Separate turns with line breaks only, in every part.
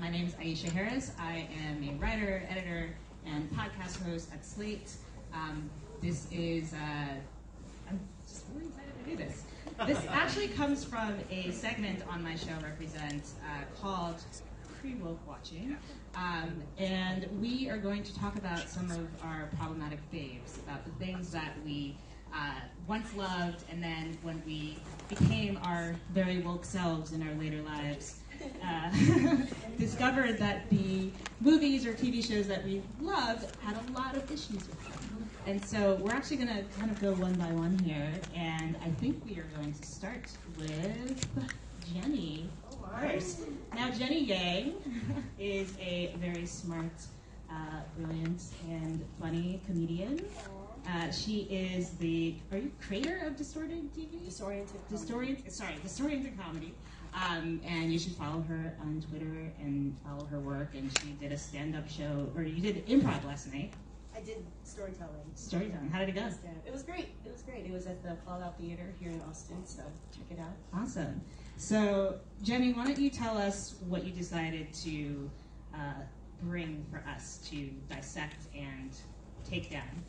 My name is Aisha Harris. I am a writer, editor, and podcast host at Slate. This is, I'm just really excited to do this. This actually comes from a segment on my show, Represent, called Pre-Woke Watching. And we are going to talk about some of our problematic faves, about the things that we once loved, and then when we became our very woke selves in our later lives, discovered that the movies or TV shows that we loved had a lot of issues with them. And so we're actually going to kind of go one by one here, and I think we are going to start with Jenny first. Now, Jenny Yang is a very smart, brilliant, and funny comedian. She is the, are you creator of Distorted TV? Disoriented Comedy. And you should follow her on Twitter and follow her work. And she did a stand-up show, or you did improv last night.
I did storytelling.
Storytelling. How did it go?
It was great. It was great. It was at the Fallout Theater here in Austin, so check it out.
Awesome. So, Jenny, why don't you tell us what you decided to bring for us to dissect and take down?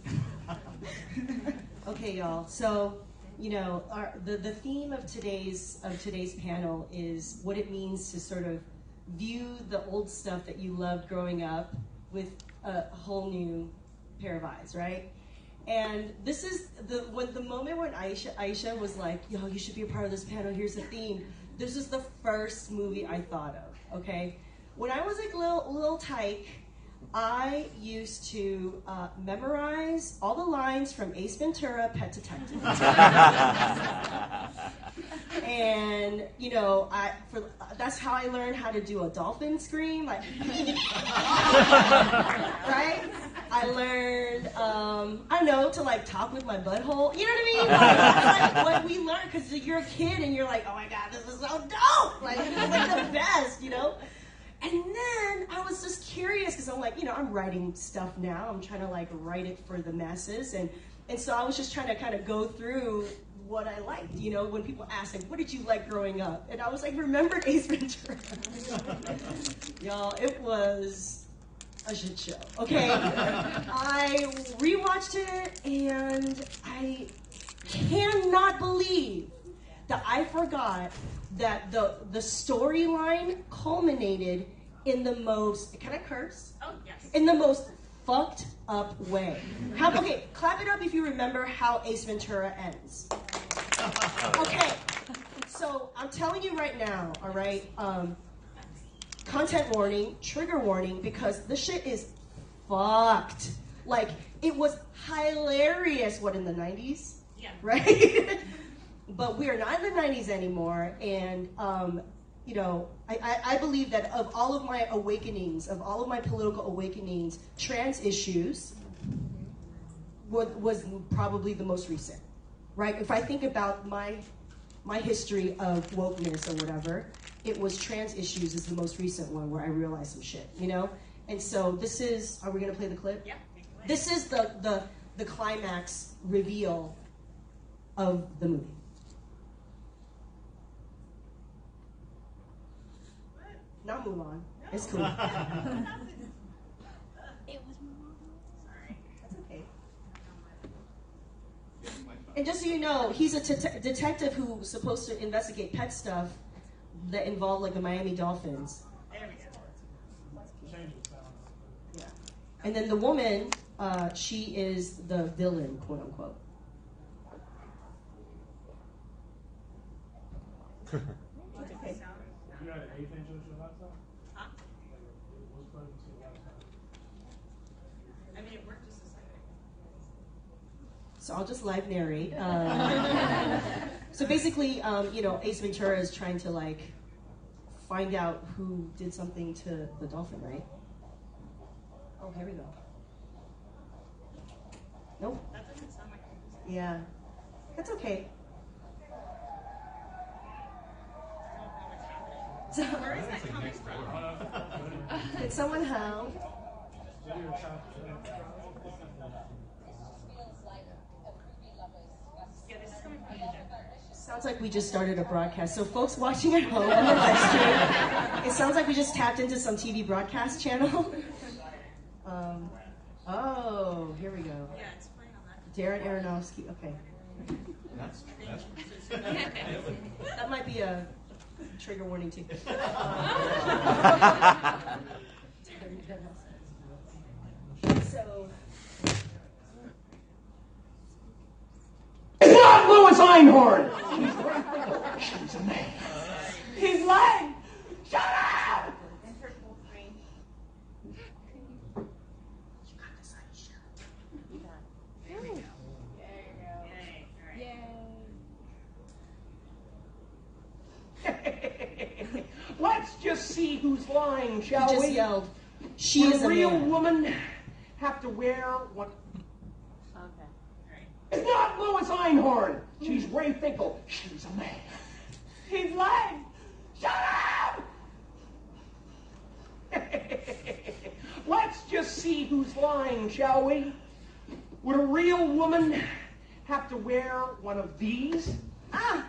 Okay, y'all. So, you know, the theme of today's panel is what it means to sort of view the old stuff that you loved growing up with a whole new pair of eyes, right? And this is the moment when Aisha was like, yo, you should be a part of this panel, here's the theme. This is the first movie I thought of, okay? When I was like little tyke, I used to memorize all the lines from Ace Ventura, Pet Detective. And, you know, that's how I learned how to do a dolphin scream, like, right? I learned, I don't know, to like talk with my butthole. You know what I mean? Like, that's like what we learn, because you're a kid and you're like, oh my God, this is so dope. Like, it's like the best, you know? And then I was just curious, because I'm like, you know, I'm writing stuff now. I'm trying to like write it for the masses. And so I was just trying to kind of go through what I liked, you know, when people ask, like, what did you like growing up? And I was like, remember Ace Ventura? Y'all, it was a shit show, okay? I rewatched it, and I cannot believe that I forgot that the storyline culminated in the most, can I curse?
Oh, yes.
In the most fucked up way. Okay, clap it up if you remember how Ace Ventura ends. Okay, so I'm telling you right now, all right, content warning, trigger warning, because this shit is fucked. Like, it was hilarious, what, in the 90s?
Yeah.
Right? But we are not in the 90s anymore, and you know, I believe that of all of my awakenings, of all of my political awakenings, trans issues was probably the most recent, right? If I think about my history of wokeness or whatever, it was trans issues is the most recent one where I realized some shit, you know? And so this is, are we gonna play the clip?
Yeah.
This is the climax reveal of the movie. Not Mulan. No. It's cool. It was Mulan. Sorry. That's okay. And just so you know, he's a detective who's supposed to investigate pet stuff that involve like the Miami Dolphins.
There we go.
Yeah. And then the woman, she is the villain, quote unquote. Okay.
You had an 8-inch on your laptop?
Huh?
What's plugged into your laptop?
I mean, it worked just a second.
So I'll just live narrate. So basically, you know, Ace Ventura is trying to like find out who did something to the dolphin, right? Oh, here we go. Nope.
That doesn't sound like it.
Yeah, that's okay. So,
Where is that coming from?
did someone help?
Yeah, this is coming from Egypt.
Sounds like we just started a broadcast. So folks watching at home on the live stream, it sounds like we just tapped into some TV broadcast channel. Oh, here we go.
Yeah, it's playing on that.
Darren Aronofsky. Okay.
That's
That might be a trigger warning too. So.
It's not Louis Einhorn! She's a man. He's lying! Shut up! Let's just see who's lying, shall
He
we?
just yelled, "She
Would
is
a real
man."
woman have to wear what?
Okay.
It's not Louis Einhorn. She's Ray Finkel. She's a man. He's lying. Shut up! Let's just see who's lying, shall we? Would a real woman have to wear one of these? Ah!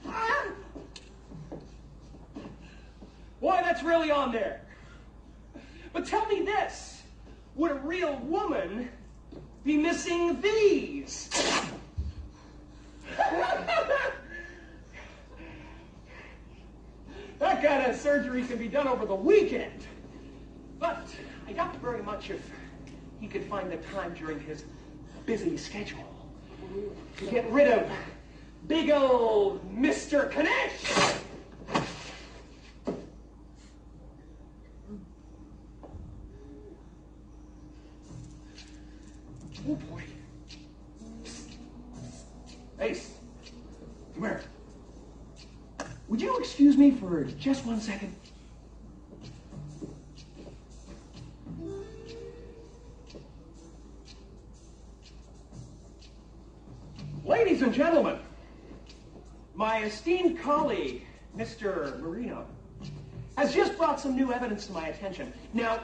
Ah! Boy, that's really on there. But tell me this. Would a real woman be missing these? That kind of surgery can be done over the weekend. But I doubt very much if he could find the time during his busy schedule to get rid of big old Mr. Knish. Oh boy. Ace, come here. Would you excuse me for just 1 second? Ladies and gentlemen, my esteemed colleague, Mr. Marino, has just brought some new evidence to my attention. Now,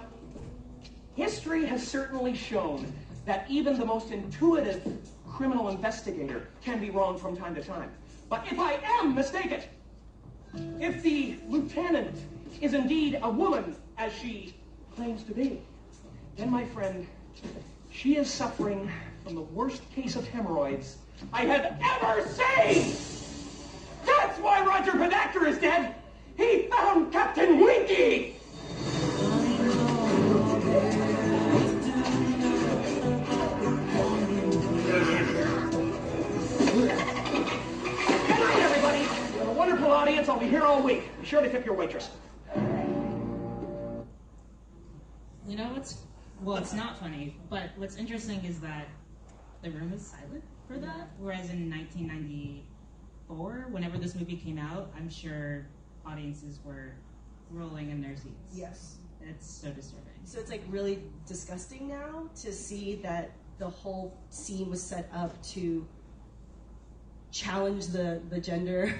history has certainly shown that even the most intuitive criminal investigator can be wrong from time to time. But if I am mistaken, if the lieutenant is indeed a woman, as she claims to be, then, my friend, she is suffering from the worst case of hemorrhoids I have ever seen! That's why Roger Pedactor is dead! He found Captain Winky! Good night, everybody. You have a wonderful audience. I'll be here all week. Be sure to tip your waitress.
You know what's, well, it's not funny, but what's interesting is that the room is silent for that, whereas in 1994, whenever this movie came out, I'm sure audiences were rolling in their seats.
Yes.
It's so disturbing.
So it's like really disgusting now to see that the whole scene was set up to challenge the gender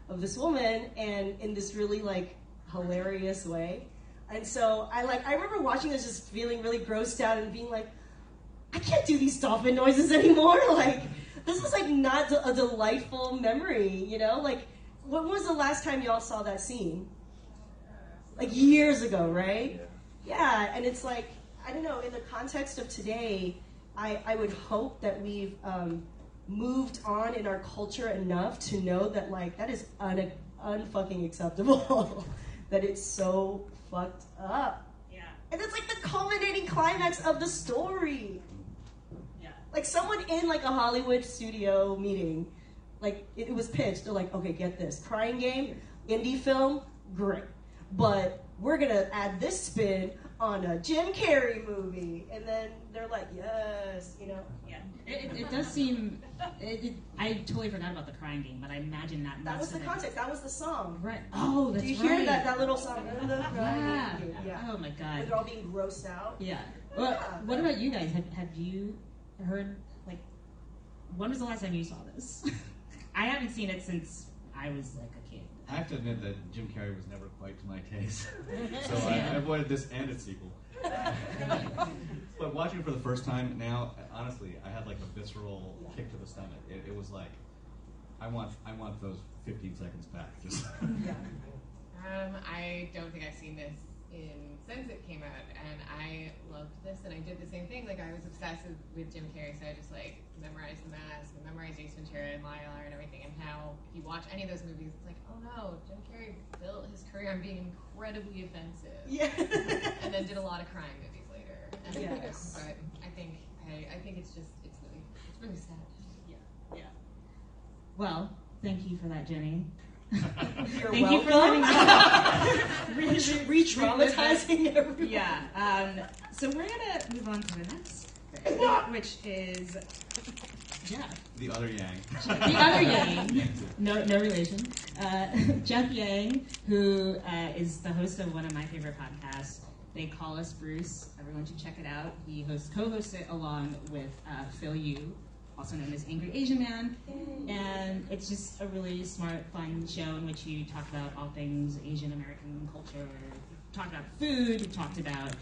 of this woman, and in this really like hilarious way. And so I remember watching this just feeling really grossed out and being like, I can't do these dolphin noises anymore. Like, this is like not a delightful memory, you know? Like, when was the last time y'all saw that scene? Like years ago, right? Yeah, and it's like, I don't know, in the context of today, I would hope that we've moved on in our culture enough to know that like that is unfucking acceptable. That it's so fucked up.
Yeah.
And it's like the culminating climax of the story.
Yeah.
Like someone in like a Hollywood studio meeting, like it was pitched. They're like, okay, get this. Crying Game, indie film, great. But we're gonna add this spin on a Jim Carrey movie. And then they're like, yes, you know.
Yeah. It does seem, I totally forgot about the Crying Game, but I imagine that
That was
must
the
have been-
context. That was the song.
Right. Oh, that's
Do you
right.
hear that little song?
Yeah.
Yeah.
Oh my
Where
god.
they're all being grossed out.
Yeah. Well, what about you guys? Have you heard, like, when was the last time you saw this? I haven't seen it since I was like a kid.
I have to admit that Jim Carrey was never quite to my taste. So I avoided this and its sequel. But watching it for the first time now, honestly, I had like a visceral kick to the stomach. It was like, I want those 15 seconds back. Just.
I don't think I've seen this since it came out, and I loved this, and I did the same thing. Like, I was obsessed with Jim Carrey, so I just like memorized The Mask and memorized Ace Ventura and Liar and everything. And how if you watch any of those movies, it's like, oh no, Jim Carrey built his career on being incredibly offensive, and then did a lot of crime movies later. And,
Yes.
but I think it's really sad.
Yeah.
Well, thank you for that, Jenny.
You're
Thank
welcome.
you for letting me
Re-traumatizing everyone.
Yeah. So we're gonna move on to the next thing, which is Jeff.
The other Yang.
The other Yang. No relation. Jeff Yang, who is the host of one of my favorite podcasts. They Call Us Bruce. Everyone should check it out. He co-hosts it along with Phil Yu, also known as Angry Asian Man. And it's just a really smart, fun show in which you talk about all things Asian American culture. Talked about food. We talked about,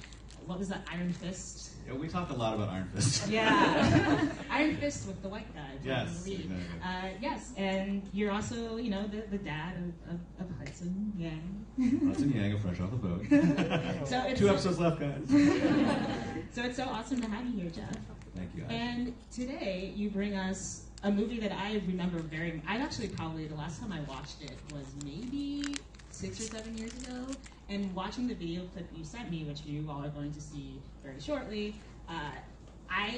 what was that, Iron Fist?
Yeah, we talked a lot about Iron Fist.
Yeah. Iron Fist with the white guy.
Yes. Exactly.
Yes, and you're also, the dad of Hudson Yang.
Hudson Yang, fresh off the boat.
So it's
2 episodes left, guys.
So it's so awesome to have you here, Jeff.
Thank you.
And today you bring us a movie that I remember probably the last time I watched it was maybe 6 or 7 years ago. And watching the video clip you sent me, which you all are going to see very shortly,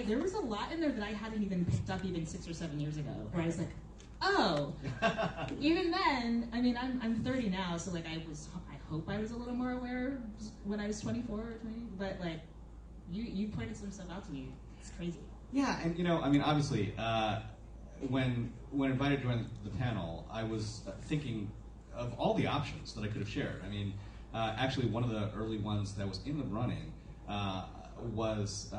there was a lot in there that I hadn't even picked up even 6 or 7 years ago. Where I was like, oh, even then, I mean, I'm 30 now, so like I hope I was a little more aware when I was 24 or 20. But like, you pointed some stuff out to me. It's crazy.
Yeah, and obviously, when invited to join the panel, I was thinking of all the options that I could have shared. I mean, actually, one of the early ones that was in the running was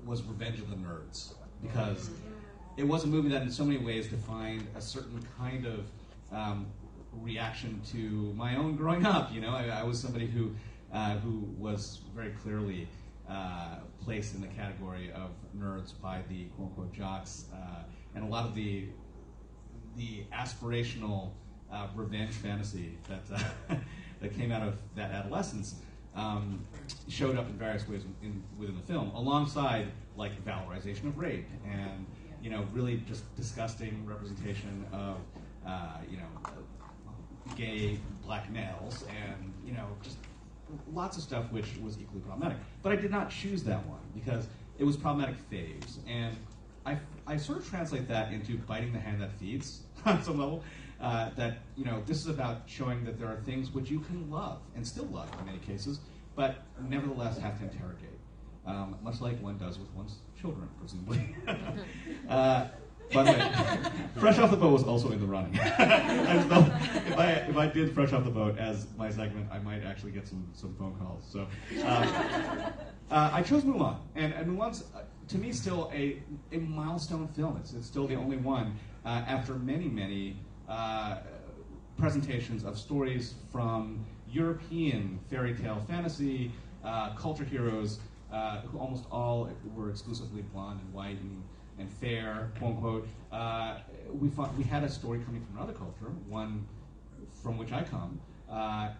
Revenge of the Nerds, because it was a movie that in so many ways defined a certain kind of reaction to my own growing up. I was somebody who was very clearly placed in the category of nerds by the quote-unquote jocks, and a lot of the aspirational revenge fantasy that came out of that adolescence showed up in various ways within the film, alongside like valorization of rape and really just disgusting representation of gay black males and just lots of stuff which was equally problematic. But I did not choose that one because it was problematic faves, and I sort of translate that into biting the hand that feeds on some level. That this is about showing that there are things which you can love and still love in many cases, but nevertheless have to interrogate, much like one does with one's children, presumably. By the way, Fresh Off the Boat was also in the running. I just felt if I did Fresh Off the Boat as my segment, I might actually get some phone calls. So I chose Mulan, and Mulan's to me still a milestone film. It's still the only one after many presentations of stories from European fairy tale fantasy culture heroes who almost all were exclusively blonde and white and fair, quote unquote. We had a story coming from another culture, one from which I come,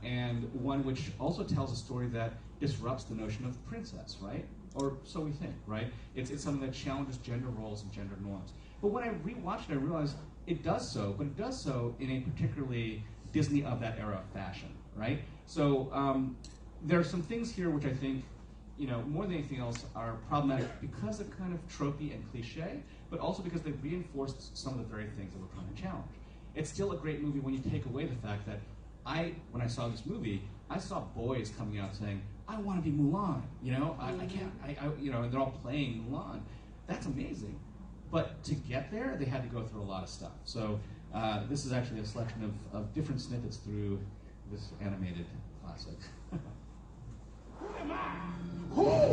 and one which also tells a story that disrupts the notion of princess, right? Or so we think, right? It's something that challenges gender roles and gender norms. But when I rewatched it, I realized it does so, but it does so in a particularly Disney of that era fashion, right? So there are some things here which I think, more than anything else, are problematic because they're kind of tropey and cliche, but also because they reinforced some of the very things that we're trying to challenge. It's still a great movie when you take away the fact that when I saw this movie, I saw boys coming out saying, I want to be Mulan, I can't, and they're all playing Mulan. That's amazing. But to get there, they had to go through a lot of stuff. So this is actually a selection of different snippets through this animated classic.
Who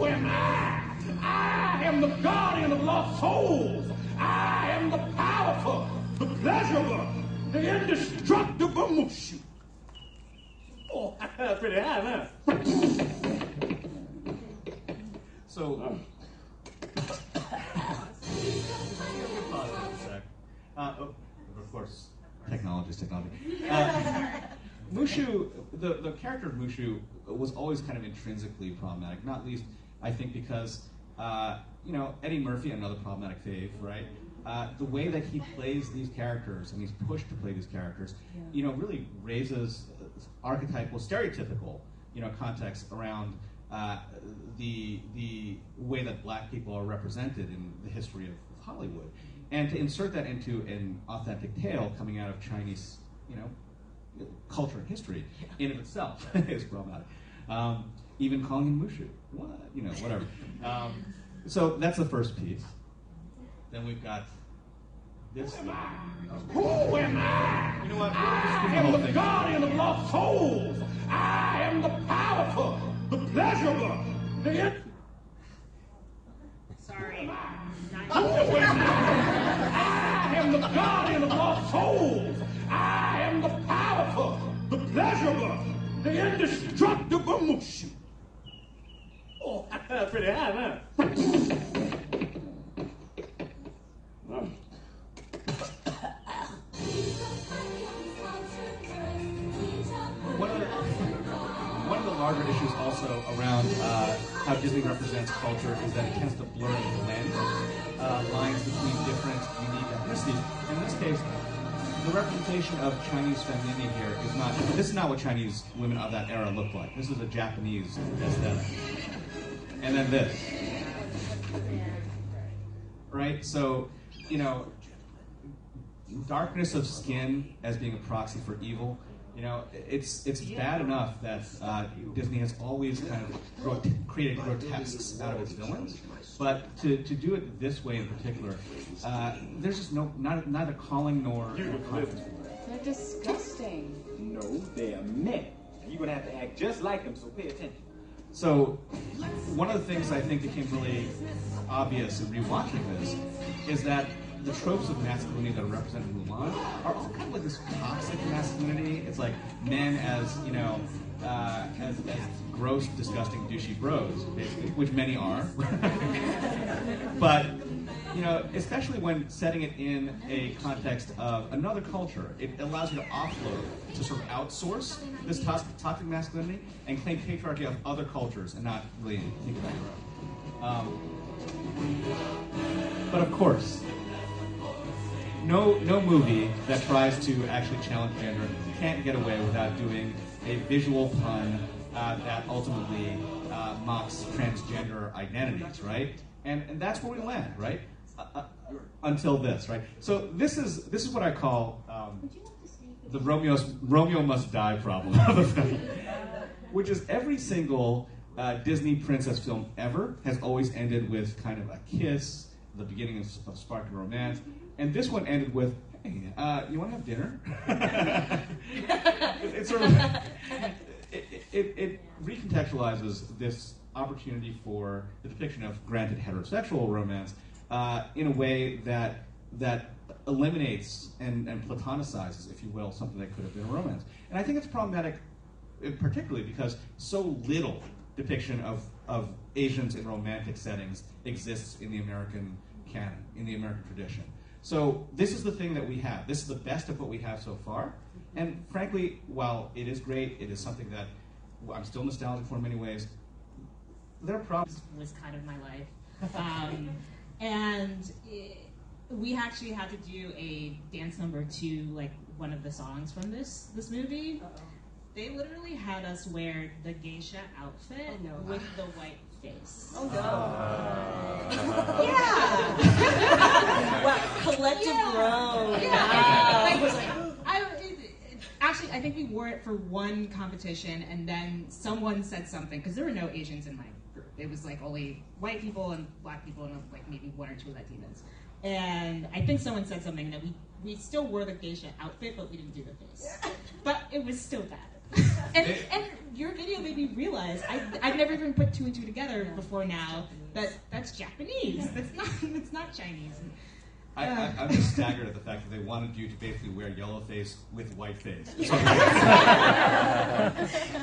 am I? I am the guardian of lost souls. I am the powerful, the pleasurable, the indestructible Mushu.
Oh, pretty high, huh?
So, of course, technology is technology. Mushu, the character of Mushu was always kind of intrinsically problematic, not least, I think, because, Eddie Murphy, another problematic fave, right? The way that he plays these characters, and he's pushed to play these characters, really raises archetypal, stereotypical, context around the way that black people are represented in the history of Hollywood. And to insert that into an authentic tale coming out of Chinese, culture and history in of itself is problematic. Even calling him Mushu, whatever. So that's the first piece. Then we've got this.
Who am I?
You know what?
I am the guardian of lost souls. I am the powerful, the pleasurable, the
Sorry.
Who am I am the guardian of lost souls. I am the powerful, the pleasurable, the indestructible Mushu.
Oh, pretty high, huh?
One of the larger issues also around how Disney represents culture is that it tends to blur and blend lines between different unique ethnicities. In this case, the representation of Chinese femininity here is not. This is not what Chinese women of that era looked like. This is a Japanese aesthetic. And then this, right? So, darkness of skin as being a proxy for evil. It's bad enough that Disney has always kind of created grotesques out of its villains, but to do it this way in particular, there's just neither calling nor confidence.
They're disgusting.
No, they're men. You're gonna have to act just like them, so pay attention.
So, one of the things I think became really obvious in rewatching this is that the tropes of masculinity that are represented in Mulan are all kind of like this toxic masculinity. It's like men as, as gross, disgusting, douchey bros, basically, which many are. But, especially when setting it in a context of another culture, it allows you to offload, to sort of outsource this toxic masculinity and claim patriarchy of other cultures and not really think about your own. But of course, no movie that tries to actually challenge gender can't get away without doing a visual pun that ultimately mocks transgender identities, right? And that's where we land, right? Until this, right? So this is what I call the Romeo must die problem of the film, which is every single Disney princess film ever has always ended with kind of a kiss, the beginning of sparkling romance, and this one ended with, "Hey, you want to have dinner?" It's sort of it recontextualizes this opportunity for the depiction of granted heterosexual romance in a way that eliminates and platonicizes, if you will, something that could have been a romance. And I think it's problematic, particularly because so little depiction of Asians in romantic settings exists in the American canon, in the American tradition. So this is the thing that we have. This is the best of what we have so far. And frankly, while it is great, it is something that I'm still nostalgic for in many ways. There are problems.
Was kind of my life. We actually had to do a dance number to like one of the songs from this movie.
Uh-oh.
They literally had us wear the geisha outfit with the white face.
Oh no.
Yeah.
Wow, collective groan.
Actually, I think we wore it for one competition, and then someone said something, because there were no Asians in my group. It was like only white people and black people and like maybe one or two Latinas. And I think someone said something that we still wore the geisha outfit, but we didn't do the face. But it was still bad. And your video made me realize I've never even put two and two together before now that that's Japanese. That's not Chinese.
I'm just staggered at the fact that they wanted you to basically wear yellow face with white face.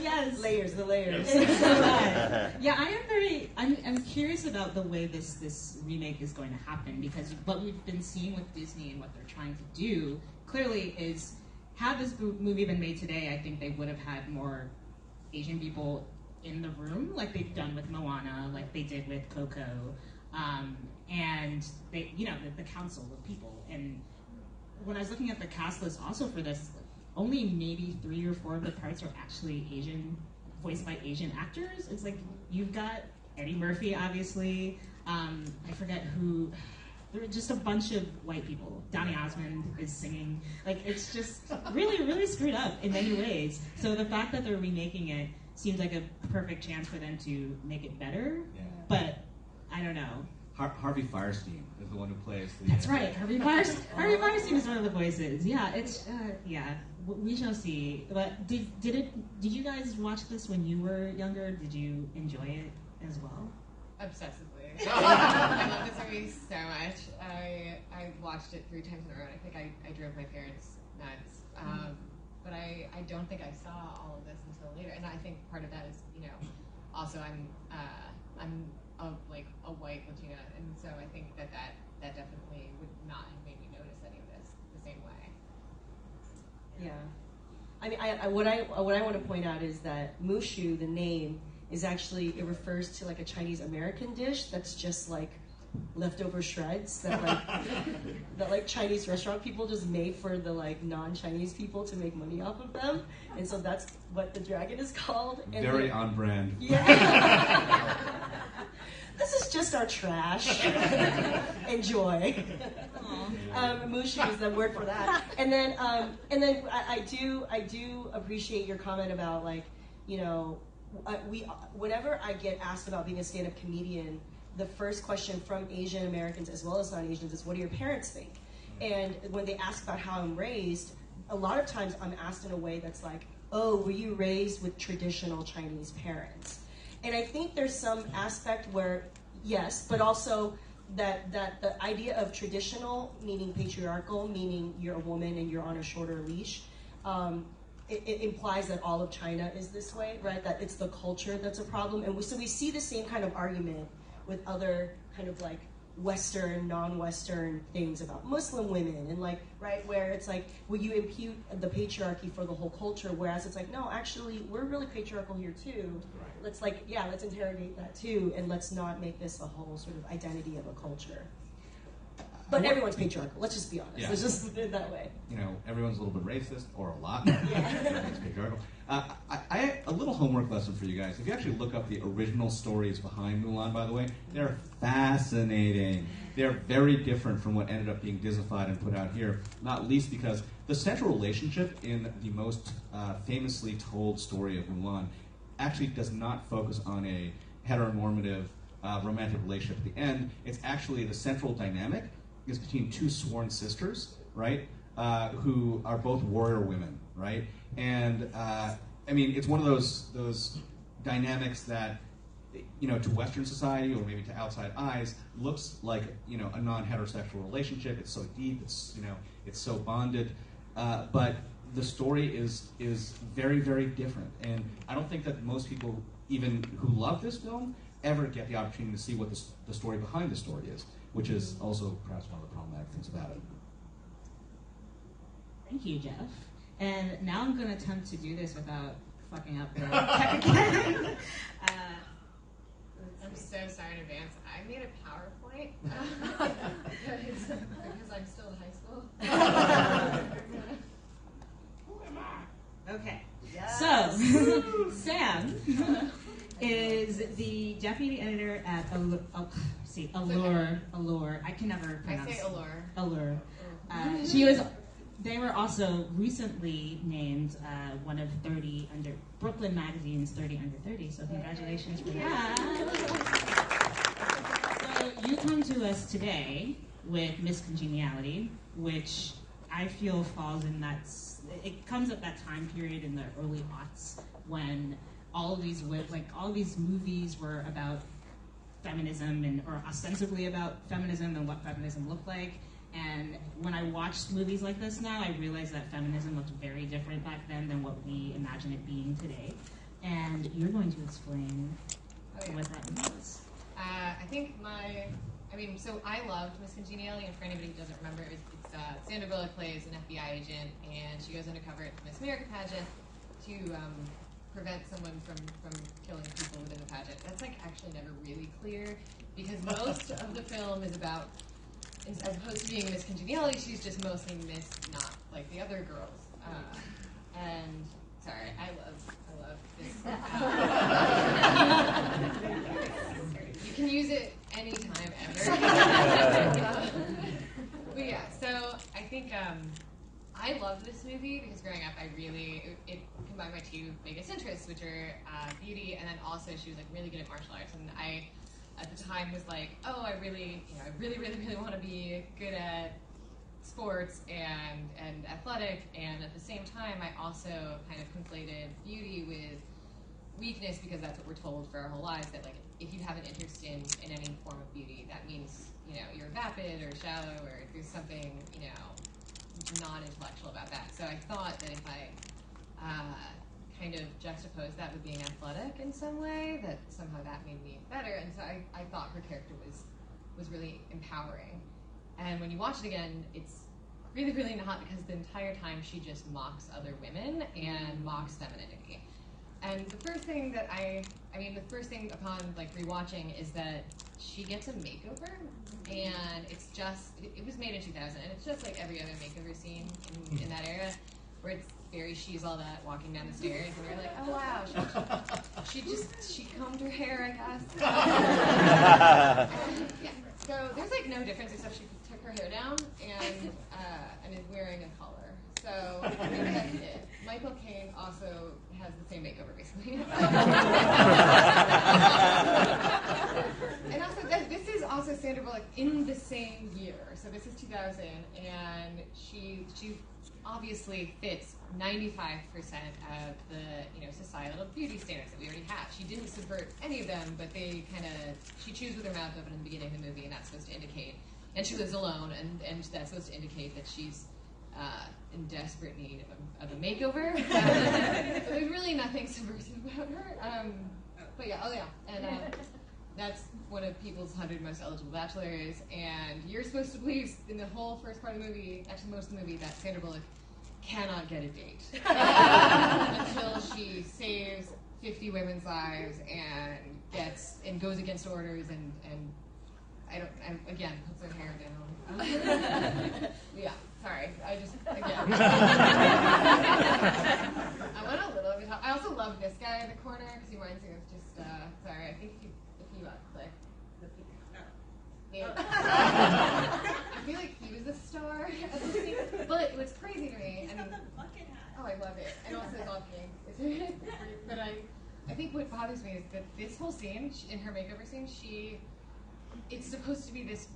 Yes.
Layers, the layers.
It's so bad. Yeah, I'm curious about the way this remake is going to happen, because what we've been seeing with Disney and what they're trying to do clearly is, had this movie been made today, I think they would have had more Asian people in the room, like they've done with Moana, like they did with Coco, and they, the council of people. And when I was looking at the cast list also for this, only maybe 3 or 4 of the parts are actually Asian, voiced by Asian actors. It's like, you've got Eddie Murphy, obviously. I forget who. There are just a bunch of white people. Donny Osmond is singing. Like, it's just really, really screwed up in many ways. So the fact that they're remaking it seems like a perfect chance for them to make it better. Yeah. But I don't know.
Harvey Fierstein is the one who plays the...
That's right. Harvey Fierstein is one of the voices. Yeah, it's we shall see. But did you guys watch this when you were younger? Did you enjoy it as well?
Obsessively. I love this movie so much. I watched it 3 times in a row. I think I drove my parents nuts. But I don't think I saw all of this until later. And I think part of that is, also I'm a white Latina, and so I think that definitely would not have made me notice any of this the same way.
Yeah. I mean, what I want to point out is that mushu, the name, is actually, it refers to like a Chinese American dish that's just like leftover shreds that like Chinese restaurant people just made for the like non-Chinese people to make money off of them, and so that's what the dragon is called. And
very on brand.
Yeah. This is just our trash. Enjoy. Mushu is the word for that. And then I do appreciate your comment about like, whenever I get asked about being a stand-up comedian, the first question from Asian Americans as well as non-Asians is, what do your parents think? And when they ask about how I'm raised, a lot of times I'm asked in a way that's like, oh, were you raised with traditional Chinese parents? And I think there's some aspect where, yes, but also that the idea of traditional, meaning patriarchal, meaning you're a woman and you're on a shorter leash, it implies that all of China is this way, right? That it's the culture that's a problem. And so we see the same kind of argument with other kind of like Western, non-Western things about Muslim women, and like, right, where it's like, will you impute the patriarchy for the whole culture, whereas it's like, no, actually, we're really patriarchal here too. Let's let's interrogate that too, and let's not make this a whole sort of identity of a culture. But everyone's patriarchal, let's just be honest.
Yeah.
Let's just put it that way.
Everyone's a little bit racist, or a lot. Everyone's patriarchal. I a little homework lesson for you guys. If you actually look up the original stories behind Mulan, by the way, they're fascinating. They're very different from what ended up being Disneyfied and put out here, not least because the central relationship in the most famously told story of Mulan actually does not focus on a heteronormative romantic relationship at the end. It's actually the central dynamic is between 2 sworn sisters, right, who are both warrior women, right? And I mean, it's one of those dynamics that, to Western society or maybe to outside eyes looks like, a non-heterosexual relationship. It's so deep, it's so bonded, but the story is very, very different. And I don't think that most people, even who love this film, ever get the opportunity to see what the story behind the story is, which is also perhaps one of the problematic things about it.
Thank you, Jeff. And now I'm going to attempt to do this without fucking up the tech again.
I'm so sorry in advance. I made a PowerPoint because I'm still in high school.
Who am I?
Okay.
Yes.
So, Sam is the deputy editor at Allure. I can never pronounce.
I say Allure.
Allure. They were also recently named one of Brooklyn Magazine's 30 Under 30. So congratulations for that. So you come to us today with Miss Congeniality, which I feel falls in it comes at that time period in the early aughts when all of these movies were about feminism or ostensibly about feminism and what feminism looked like. And when I watch movies like this now, I realize that feminism looked very different back then than what we imagine it being today. And you're going to explain what that means.
I think so I loved Miss Congeniality, and for anybody who doesn't remember, it's Sandra Bullock plays an FBI agent, and she goes undercover at the Miss America pageant to prevent someone from killing people within the pageant. That's actually never really clear, because most of the film is about, as opposed to being Miss Congeniality, she's just mostly Miss not like the other girls. And sorry, I love this. You can use it anytime ever. But yeah, so I think I loved this movie because growing up, it combined my two biggest interests, which are beauty, and then also she was really good at martial arts, and I at the time was like, oh, I really want to be good at sports and athletic, and at the same time, I also kind of conflated beauty with weakness, because that's what we're told for our whole lives, that if you have an interest in any form of beauty, that means you're vapid or shallow, or there's something non-intellectual about that. So I thought that if I kind of juxtaposed that with being athletic in some way, that somehow that made me better. And so I thought her character was really empowering. And when you watch it again, it's really, really not, because the entire time she just mocks other women and mocks femininity. And the first thing upon rewatching is that she gets a makeover, and it was made in 2000, and it's just like every other makeover scene in that era, where it's very she's all that walking down the stairs, and you're like, oh wow, she combed her hair, I guess. Yeah, so there's no difference except she took her hair down and is wearing a collar. So I think that's it. Michael Caine also has the same makeover, basically. And also, this is also Sandra Bullock in the same year. So this is 2000, and she obviously fits 95% of the societal beauty standards that we already have. She didn't subvert any of them, but she chews with her mouth open in the beginning of the movie, and that's supposed to indicate. And she lives alone, and that's supposed to indicate that she's in desperate need of a makeover. So there's really nothing subversive about her. But yeah, and that's one of people's 100 most eligible bachelors, and you're supposed to believe in the whole first part of the movie, actually most of the movie, that Sandra Bullock cannot get a date until she saves 50 women's lives and goes against orders and again puts her hair down. Yeah, sorry, I went a little bit. I also love this guy in the corner because he reminds me of just sorry. I think if you click the yeah. I feel like he was a star at the scene, but what's crazy to me, and oh, I love it, and also it's all pink. But I think what bothers me is that this whole scene in her makeover scene, it's supposed to be this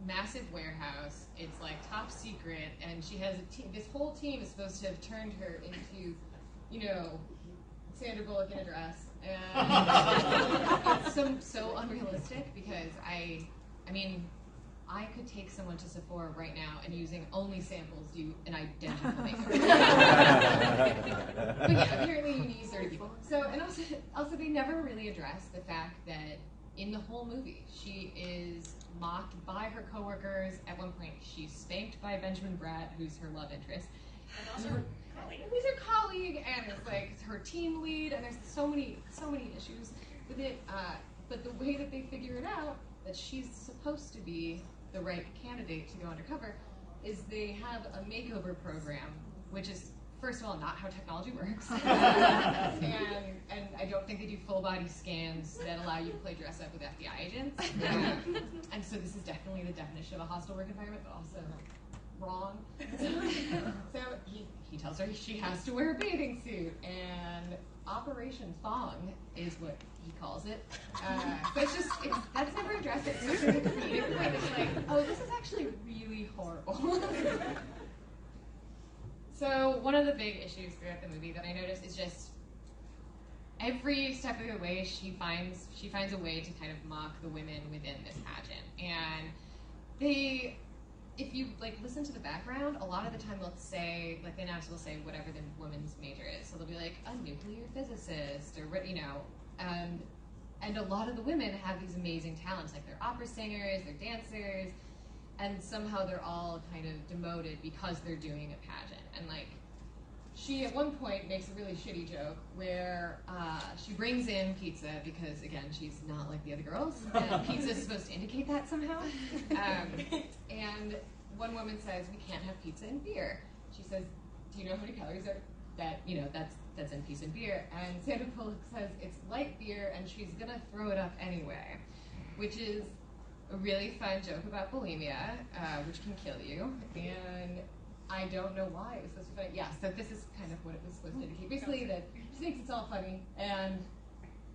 massive warehouse. It's top secret, and she has a team. This whole team is supposed to have turned her into, Sandra Bullock in a dress, and it's so unrealistic, because I could take someone to Sephora right now and using only samples do an identical makeover. But yeah, apparently you need 30 people. So, and also they never really address the fact that in the whole movie, she is mocked by her coworkers. At one point, she's spanked by Benjamin Bratt, who's her love interest. And also her colleague. Who's her colleague, and it's her team lead, and there's so many issues with it. But the way that they figure it out, that she's supposed to be the right candidate to go undercover, is they have a makeover program, which is, first of all, not how technology works. and I don't think they do full body scans that allow you to play dress up with FBI agents. And so this is definitely the definition of a hostile work environment, but also wrong. So he tells her she has to wear a bathing suit, and Operation Thong is what he calls it. But that's never addressed. It's just a comedic point. It's oh, this is actually really horrible. So one of the big issues throughout the movie that I noticed is just every step of the way she finds a way to kind of mock the women within this pageant. And if you like listen to the background, a lot of the time they'll say, like the announcer will say whatever the woman's major is. So they'll be like a nuclear physicist or and a lot of the women have these amazing talents, like they're opera singers, they're dancers, and somehow they're all kind of demoted because they're doing a pageant. And like she at one point makes a really shitty joke where she brings in pizza because, again, she's not like the other girls, and pizza is supposed to indicate that somehow. And one woman says, "We can't have pizza and beer." She says, "Do you know how many calories are that's in pizza and beer?" And Sandra Bullock says, "It's light beer, and she's gonna throw it up anyway," which is a really fun joke about bulimia, which can kill you. And I don't know why it was supposed to be funny. Yeah, so this is kind of what it was supposed to indicate. Basically, that she thinks it's all funny, and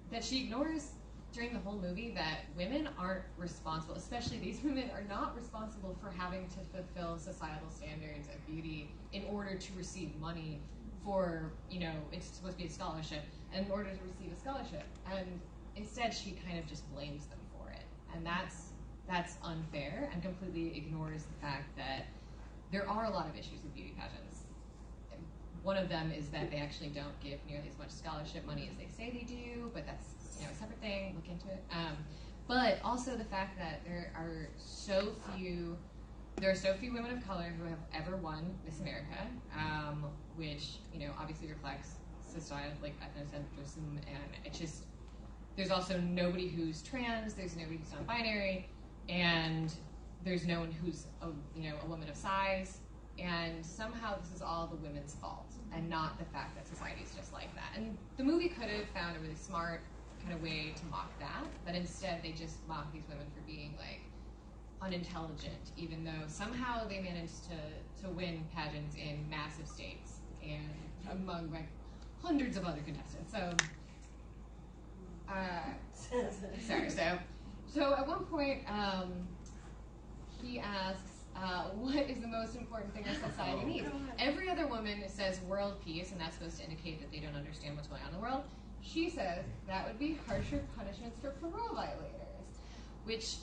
that she ignores during the whole movie that women aren't responsible, especially these women are not responsible for having to fulfill societal standards of beauty in order to receive money for, it's supposed to be a scholarship, and in order to receive a scholarship. And instead, she kind of just blames them for it. And that's unfair and completely ignores the fact that there are a lot of issues with beauty pageants. One of them is that they actually don't give nearly as much scholarship money as they say they do, but that's a separate thing. Look into it. But also the fact that there are so few women of color who have ever won Miss America, which obviously reflects society, like ethnocentrism, and it's just there's also nobody who's trans, there's nobody who's non-binary, and there's no one who's a woman of size, and somehow this is all the women's fault, and not the fact that society's just like that. And the movie could have found a really smart kind of way to mock that, but instead they just mock these women for being like unintelligent, even though somehow they managed to win pageants in massive states and among like hundreds of other contestants. So, so at one point, he asks, what is the most important thing our society needs? Every other woman says world peace, and that's supposed to indicate that they don't understand what's going on in the world. She says that would be harsher punishments for parole violators, which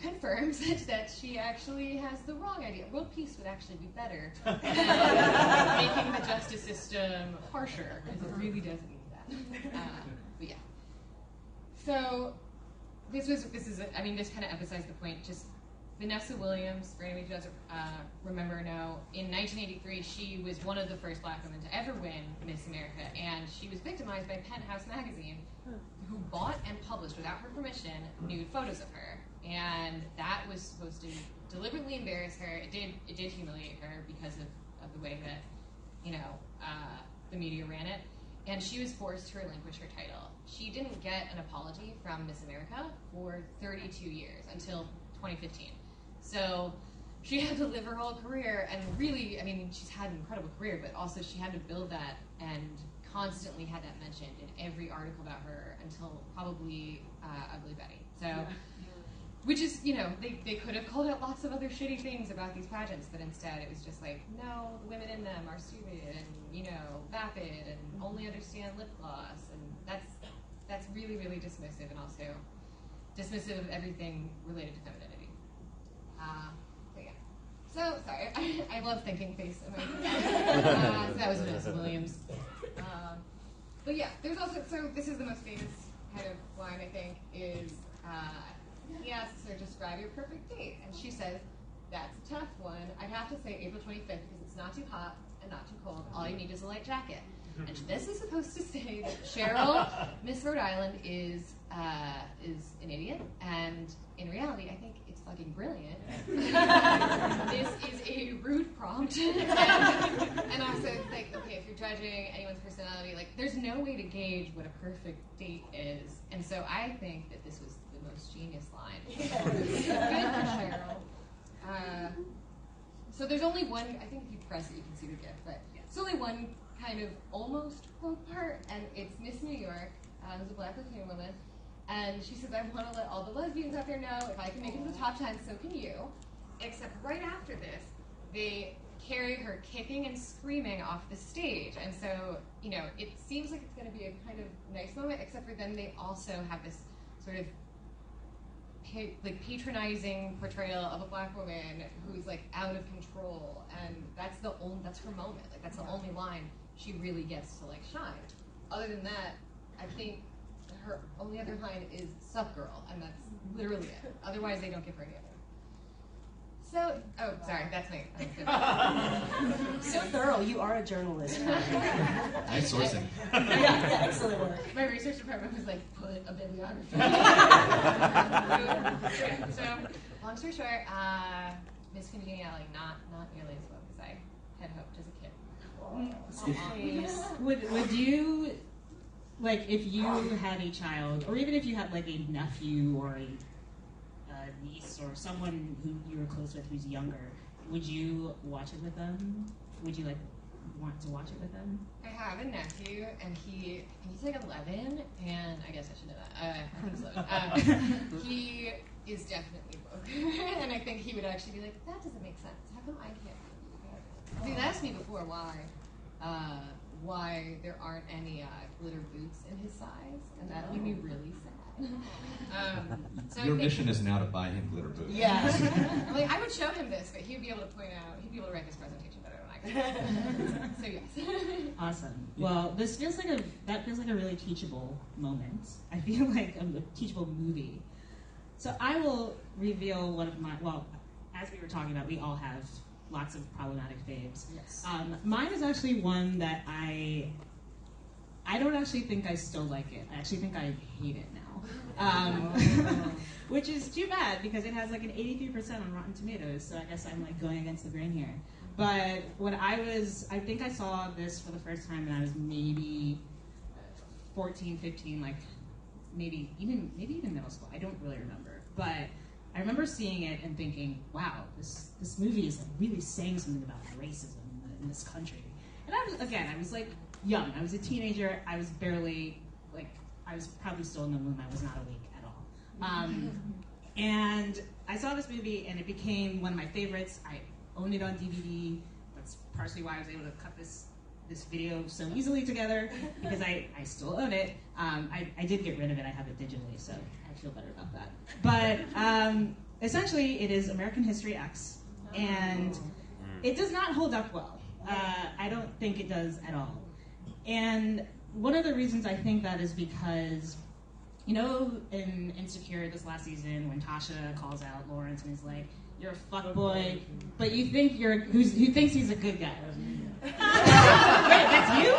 confirms that she actually has the wrong idea. World peace would actually be better than making the justice system harsher, because it really doesn't need that. But yeah. So this kind of emphasized the point. Just Vanessa Williams, for anybody who doesn't remember or know, in 1983, she was one of the first black women to ever win Miss America, and she was victimized by Penthouse magazine, who bought and published, without her permission, nude photos of her. And that was supposed to deliberately embarrass her. It did humiliate her because of the way that, the media ran it. And she was forced to relinquish her title. She didn't get an apology from Miss America for 32 years, until 2015. So she had to live her whole career, and really, she's had an incredible career, but also she had to build that and constantly had that mentioned in every article about her until probably Ugly Betty. So, which is, they could have called out lots of other shitty things about these pageants, but instead it was just like, no, the women in them are stupid and, vapid and only understand lip gloss, and that's really, really dismissive, and also dismissive of everything related to femininity. So yeah. So, sorry, I love thinking face emojis. So that was Vanessa Williams. But yeah, there's also, so this is the most famous kind of line, I think, is he asks her, describe your perfect date. And she says, that's a tough one. I'd have to say April 25th because it's not too hot and not too cold. All you need is a light jacket. And this is supposed to say that Cheryl, Miss Rhode Island, is an idiot. And in reality, I think it's fucking brilliant. This is a rude prompt. And also, it's like, okay, if you're judging anyone's personality, like, there's no way to gauge what a perfect date is. And so I think that this was the most genius line. Good for Cheryl. So there's only one, I think if you press it, you can see the GIF, but it's only one kind of almost quote part, and it's Miss New York, who's a black Latino woman, and she says, I want to let all the lesbians out there know if I can make it to the top 10, so can you. Except right after this, they carry her kicking and screaming off the stage, and so, it seems like it's going to be a kind of nice moment, except for then they also have this sort of patronizing portrayal of a black woman who's like out of control, and that's her moment. Like that's the only line she really gets to like shine. Other than that, I think her only other line is "sup girl," and that's literally it. Otherwise, they don't give her any other. So, sorry, that's me.
So thorough. You are a journalist.
Nice sourcing.
Yeah, excellent work.
My research department was like, put a bibliography. So, long story short, Miss Congeniality, not nearly as well as I had hoped as a kid.
Would you, like, if you had a child, or even if you had like a nephew or a niece or someone who you were close with who's younger, would you watch it with them? Would you like want to watch it with them?
I have a nephew, and he's like 11, and I guess I should know that. I think he's 11. He is definitely woke, and I think he would actually be like, that doesn't make sense. How come I can't? He's asked me before why there aren't any glitter boots in his size, and that made me really sad. So
Your mission is now to buy him glitter boots.
Yeah. Like, I would show him this, but he'd be able to write this presentation better than I could. So yes.
Awesome. Well, that feels like a really teachable moment. I feel like a teachable movie. So I will reveal one of my, as we were talking about, we all have lots of problematic faves.
Yes.
Mine is actually one that I don't actually think I still like it. I actually think I hate it now. Which is too bad because it has like an 83% on Rotten Tomatoes, so I guess I'm like going against the grain here. But when I think I saw this for the first time when I was maybe 14, 15, like maybe even middle school. I don't really remember. But I remember seeing it and thinking, wow, this movie is like really saying something about racism in this country. And I was like young. I was a teenager. I was probably still in the womb. I was not awake at all. And I saw this movie, and it became one of my favorites. I owned it on DVD. That's partially why I was able to cut this video so easily together, because I still own it. I did get rid of it. I have it digitally, so I feel better about that. But essentially, it is American History X, and it does not hold up well. I don't think it does at all. And one of the reasons I think that is because, in Insecure this last season, when Tasha calls out Lawrence and is like, "You're a fuckboy, but you think who thinks he's a good guy." Wait, that's you?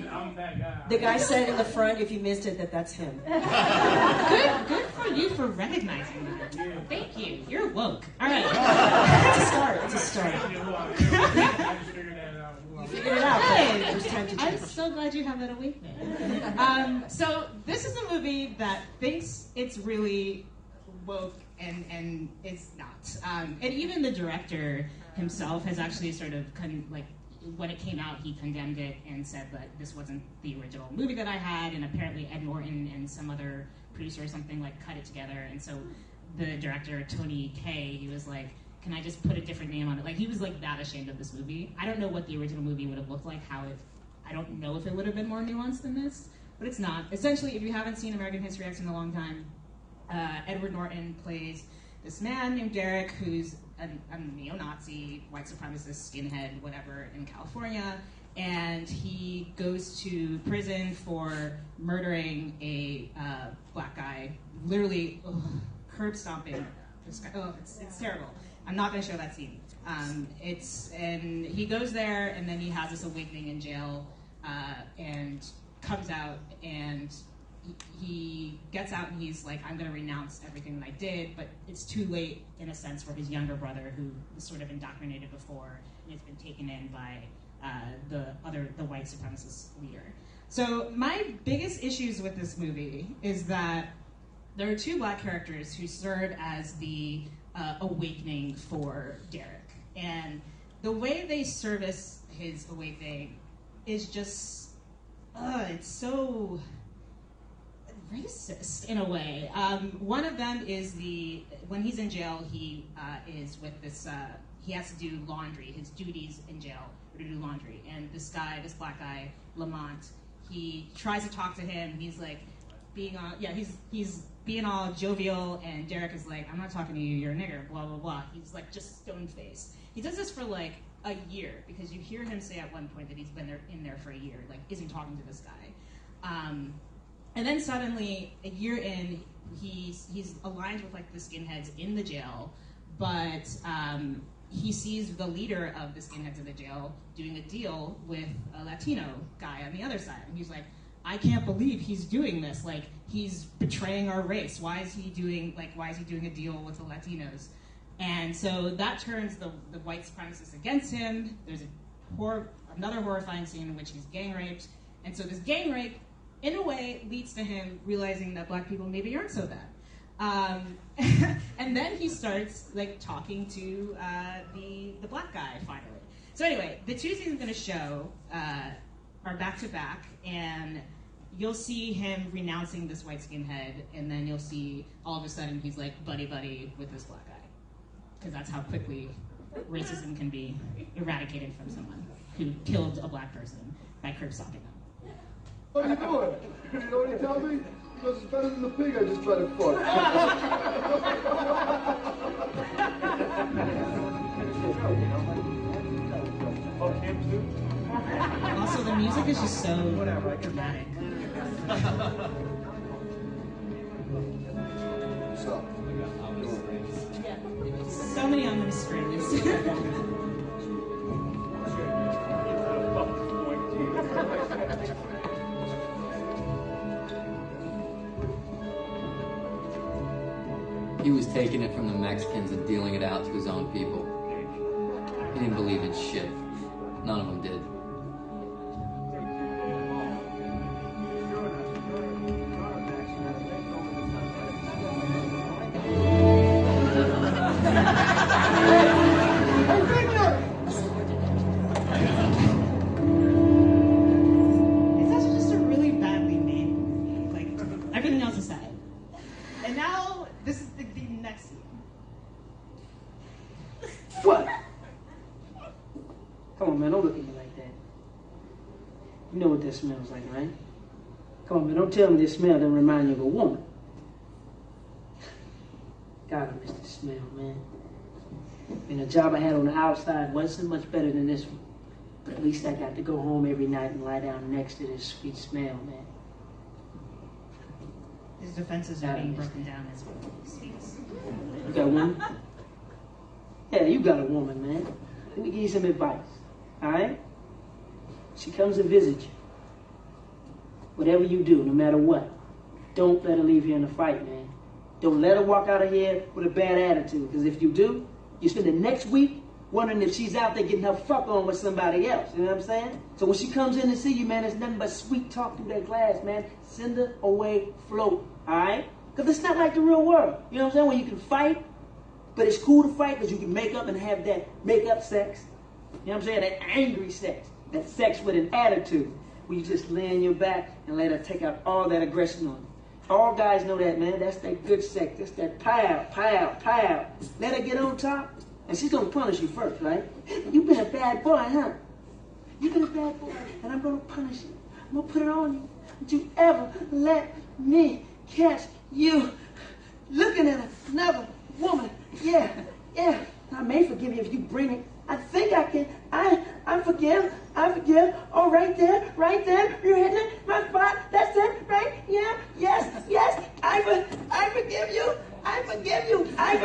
I'm that guy.
The guy said in the front, if you missed it, that's him.
Good for you for recognizing that.
Yeah.
Thank you. You're woke. All right.
It's a start.
I just figured that out.
You figured it out.
Hey,
It was time to
I'm
change.
so glad you have that awakening. So this is a movie that thinks it's really woke and it's not. And even the director himself has actually sort of when it came out, he condemned it and said that this wasn't the original movie that I had, and apparently Ed Norton and some other producer or something like cut it together. And so the director, Tony Kaye, he was like, "Can I just put a different name on it?" Like, he was like that ashamed of this movie. I don't know what the original movie would have looked like, I don't know if it would have been more nuanced than this, but it's not. Essentially, if you haven't seen American History X in a long time, Edward Norton plays this man named Derek who's a neo-Nazi, white supremacist, skinhead, whatever, in California, and he goes to prison for murdering a black guy, literally curb stomping this guy. Oh, it's terrible. I'm not going to show that scene. And he goes there, and then he has this awakening in jail, and comes out, and he gets out and he's like, "I'm going to renounce everything that I did," but it's too late in a sense for his younger brother, who was sort of indoctrinated before and has been taken in by the white supremacist leader. So my biggest issues with this movie is that there are two black characters who serve as the awakening for Derek, and the way they service his awakening is just it's so racist in a way. One of them is when he's in jail, he is with this. He has to do laundry. His duties in jail are to do laundry. And this black guy, Lamont, he tries to talk to him. He's like, being all he's being all jovial, and Derek is like, I'm not talking to you, you're a nigger, blah blah blah. He's like just stone faced. He does this for like a year, because you hear him say at one point that he's been in there for a year, like isn't talking to this guy. And then suddenly, a year in, he's aligned with like the skinheads in the jail, but he sees the leader of the skinheads in the jail doing a deal with a Latino guy on the other side, and he's like, I can't believe he's doing this. Like, he's betraying our race. Why is he doing a deal with the Latinos? And so that turns the white supremacists against him. There's another horrifying scene in which he's gang raped. And so this gang rape, in a way, leads to him realizing that black people maybe aren't so bad. And then he starts like talking to the black guy finally. So anyway, the two scenes I'm going to show are back to back, and you'll see him renouncing this white skinhead, and then you'll see all of a sudden he's like buddy with this black guy, because that's how quickly racism can be eradicated from someone who killed a black person by curb stomping them.
What are you doing? You know what he tells me? He goes, it's better than the pig I just tried to fuck.
Also, the music is just so dramatic.
So,
so many on the strings.
He was taking it from the Mexicans and dealing it out to his own people. He didn't believe in shit. None of them did.
It's actually just a really badly made movie. Like, everything else aside. And now, this is the next scene.
What? Come on, man, don't look at me like that. You know what that smells like, right? Come on, man, don't tell me this smell doesn't remind you of a woman. God, I miss the smell, man. And the job I had on the outside wasn't much better than this one. But at least I got to go home every night and lie down next to this sweet smell, man.
His defenses are being broken down as he speaks.
You got a woman? Yeah, you got a woman, man. Let me give you some advice, all right? She comes to visit you. Whatever you do, no matter what, don't let her leave here in a fight, man. Don't let her walk out of here with a bad attitude, because if you do, you spend the next week wondering if she's out there getting her fuck on with somebody else. You know what I'm saying? So when she comes in to see you, man, it's nothing but sweet talk through that glass, man. Send her away, float, all right? Because it's not like the real world. You know what I'm saying? Where you can fight, but it's cool to fight because you can make up and have that make-up sex. You know what I'm saying? That angry sex. That sex with an attitude. Where you just lay on your back and let her take out all that aggression on you. All guys know that, man. That's that good sex. That's that pow. Let her get on top, and she's going to punish you first, right? You've been a bad boy, huh? You've been a bad boy, and I'm going to punish you. I'm going to put it on you. Don't you ever let me catch you looking at another woman. Yeah. I may forgive you if you bring it. I think I can. I forgive. Oh, right there. You're hitting it. My spot. That's it, right? Yeah. Yes. I forgive you. I forgive you. I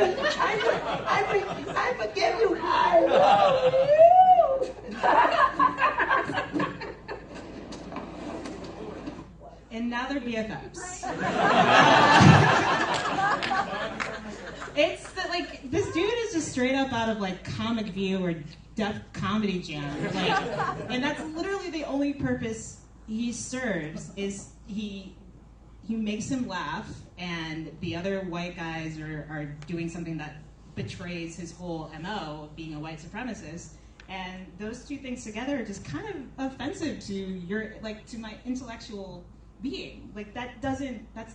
forgive you. I love you.
And now they're BFFs. It's that, like, this dude is just straight up out of like Comic View or Def Comedy Jam, like, and that's literally the only purpose he serves. Is he makes him laugh, and the other white guys are doing something that betrays his whole MO of being a white supremacist. And those two things together are just kind of offensive to my intellectual being. Like, that's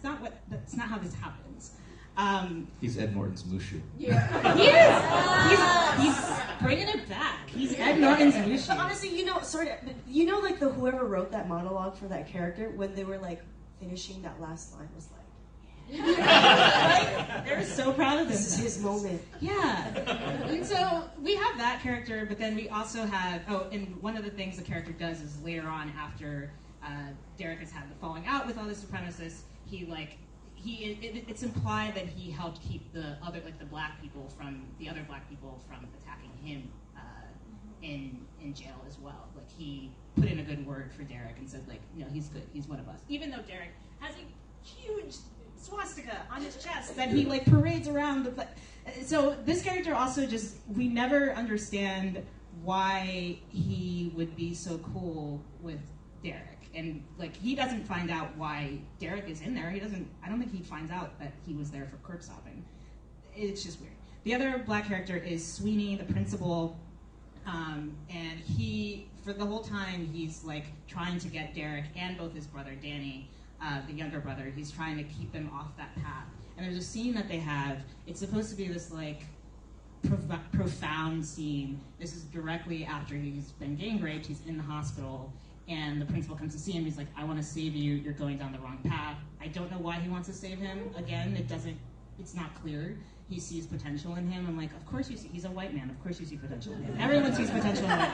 not how this happens.
He's Ed Norton's Mushu.
Yeah. He is. He's bringing it back. He's Ed Norton's Mushu.
But honestly, like whoever wrote that monologue for that character, when they were like finishing that last line was like,
Right? They were so proud of
this is his moment.
Yeah. And so we have that character, but then we also have, and one of the things the character does is later on after Derek has had the falling out with all the supremacists, it's implied that he helped keep the other black people from attacking him in jail as well. Like he put in a good word for Derek and said he's good, he's one of us. Even though Derek has a huge swastika on his chest that he parades around the place. So this character also we never understand why he would be so cool with Derek. And he doesn't find out why Derek is in there. I don't think he finds out that he was there for corpse hopping. It's just weird. The other black character is Sweeney, the principal, and he, for the whole time, he's trying to get Derek and both his brother Danny, the younger brother, he's trying to keep them off that path. And there's a scene that they have, it's supposed to be this profound scene. This is directly after he's been gang raped, he's in the hospital, and the principal comes to see him. He's like, I want to save you, you're going down the wrong path. I don't know why he wants to save him. Again, it's not clear. He sees potential in him. I'm like, of course you see, he's a white man, of course you see potential in him. Everyone sees potential in white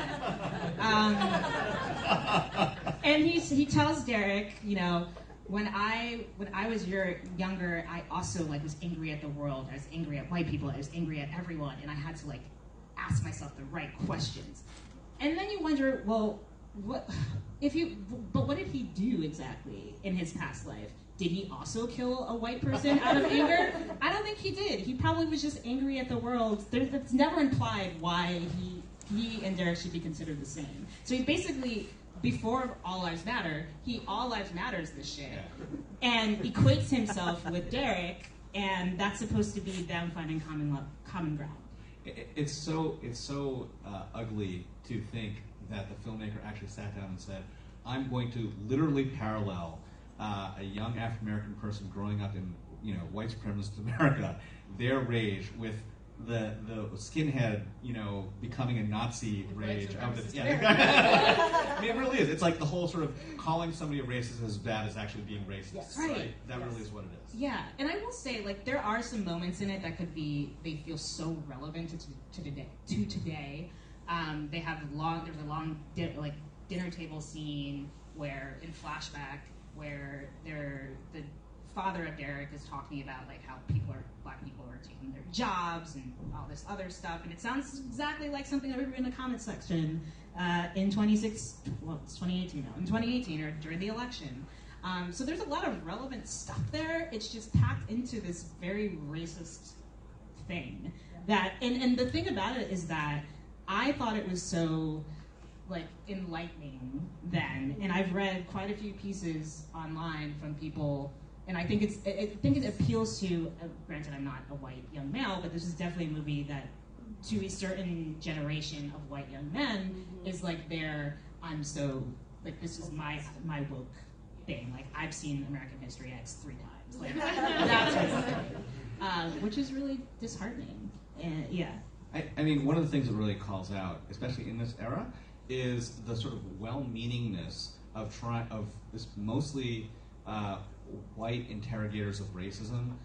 men. And he tells Derek, when I was younger, I also was angry at the world. I was angry at white people. I was angry at everyone, and I had to ask myself the right questions. And then you wonder, well, what did he do exactly in his past life? Did he also kill a white person out of anger? I don't think he did. He probably was just angry at the world. It's never implied why he and Derek should be considered the same. So he's basically, before All Lives Matter, he All Lives Matters this shit, and equates himself with Derek, and that's supposed to be them finding common ground.
It's so ugly to think that the filmmaker actually sat down and said, I'm going to literally parallel a young African-American person growing up in white supremacist America, their rage with the skinhead, becoming a Nazi rage of the. Yeah, I mean, it really is. It's the whole sort of calling somebody a racist is as bad as actually being racist.
Yes. Right.
That really is what it is.
Yeah, and I will say, there are some moments in it that they feel so relevant to today. They have there's a long dinner table scene where, in flashback, where the father of Derek is talking about how black people are taking their jobs and all this other stuff, and it sounds exactly like something I would read in the comment section in 2018 now, in 2018 or during the election. So there's a lot of relevant stuff there. It's just packed into this very racist thing. And the thing about it is that I thought it was so enlightening then, and I've read quite a few pieces online from people, and I think it appeals to. Granted, I'm not a white young male, but this is definitely a movie that, to a certain generation of white young men, is I'm so this is my woke thing. I've seen American History X 3 times. That's what it's saying, which is really disheartening. Yeah.
I mean, one of the things that really calls out, especially in this era, is the sort of well-meaningness of this mostly white interrogators of racism